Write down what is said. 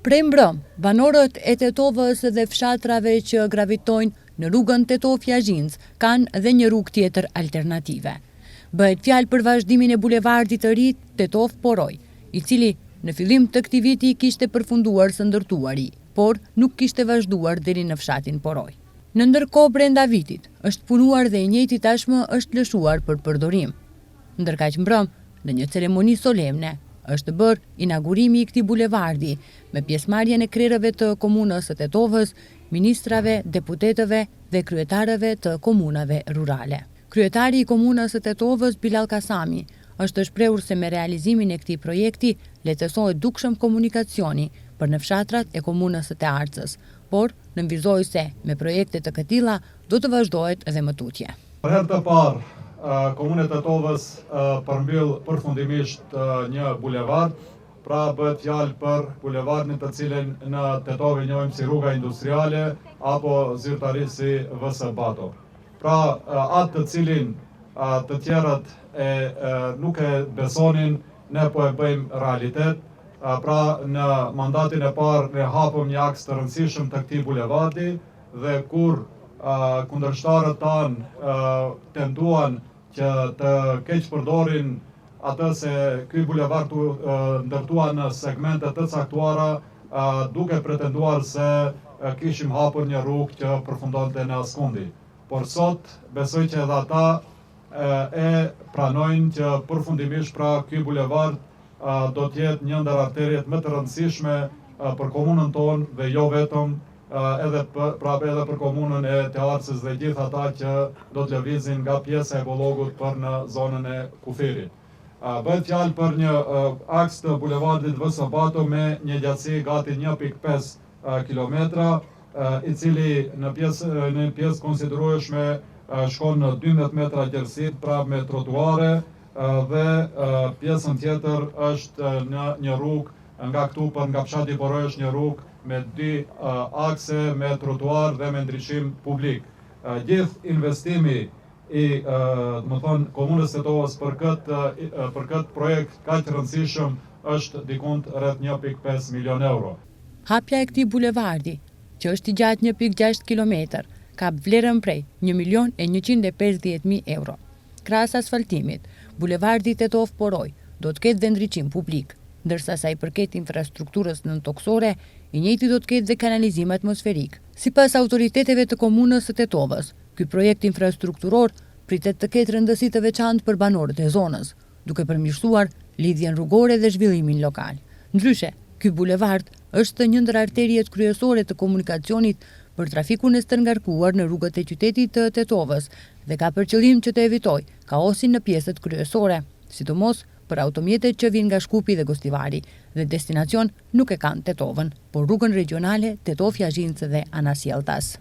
Prej mbrëm, banorët e Tetovës dhe fshatrave që gravitojnë në rrugën Tetov-Jazhinc kanë dhe një rrugë tjetër alternative. Bëhet fjalë për vazhdimin e bulevardit të ri Tetov-Poroj, i cili në fillim të këtij viti kishte përfunduar së ndërtuari, por nuk kishte vazhduar deri në fshatin Poroj. Në ndërkohë brenda vitit është punuar dhe i njëjti tashmë është lëshuar për përdorim. Ndërkaq mbrëm, në një ceremoni solemne, është bërë inaugurimi i këtij bulevardi me pjesëmarrjen e krerëve të komunës së Tetovës, ministrave, deputetëve dhe kryetarëve të komunave rurale. Kryetari i komunës së Tetovës, Bilal Kasami, është shprehur se me realizimin e këtij projekti lehtësohet dukshëm komunikacioni për në fshatrat e komunës së Tearcës, por nënvizoi se me projekte të këtilla do të vazhdohet edhe më tutje. Për herë të parë, Komuna e Tetovës përmbyll përfundimisht një bulevard, pra bëhet fjalë për bulevardin të cilin në Tetov e njohim si rruga industriale apo zyrtarisht si VS Bato. Pra atë të cilin të tjerët nuk e besonin, ne po e bëjmë realitet. Pra në mandatin e parë ne hapëm një aks të rëndësishëm të këtij bulevardi dhe kur kundërshtarët tanë tentuan që të keq përdorin atë se ky bulevard ndërtua në segmente të caktuara, duke pretenduar se kishim hapur një rrugë që përfundonte në askundi. Por sot besoj që edhe ata e pranojnë që përfundimisht pra ky bulevard do të jetë një ndër arteriet më të rëndësishme për komunën tonë dhe jo vetëm edhe për komunën e Tearcës dhe gjithë ata që do të lëvizin nga pjesa e Bollogut për në zonën e Kufirit. Bëhet fjalë për një aks të bulevardit VS Bato me një gjatësi gati 1.5 kilometra, i cili në pjesë konsiderueshme shkon në 12 metra gjerësi, pra me trotuare, dhe pjesën tjetër është në një rrugë nga këtu për nga fshati Poroj është një rrugë me 2 akse me trotuar dhe me ndriçim publik. Gjithë investimi i komunës së Tetovës për këtë projekt kaq të rëndësishëm është dikund rreth 1.5 milion euro. Hapja e këtij bulevardi, që është i gjatë 1.6 kilometër, ka vlerën prej 1.150.000 euro. Krahas asfaltimit, bulevardi Tetov-Poroj do të ketë dhe ndriçim publik, ndërsa sa i përket infrastrukturës nëntoksore, i njëjti do të ketë dhe kanalizim atmosferik. Sipas autoriteteve të komunës së Tetovës, ky projekt infrastrukturor pritet të ketë rëndësi të veçantë për banorët e zonës, duke përmirësuar lidhjen rrugore dhe zhvillimin lokal. Ndryshe, ky bulevard është një ndër arteriet kryesore të komunikacionit për trafikun e stërngarkuar në rrugët e qytetit të Tetovës dhe ka për qëllim që të evitoj kaosin në pjesët kryesore, sidomos për automjetet që vijnë nga Shkupi dhe Gostivari dhe destinacion nuk e kanë Tetovën, por rrugën regionale Tetov-Jazhinc dhe Anasjeltas.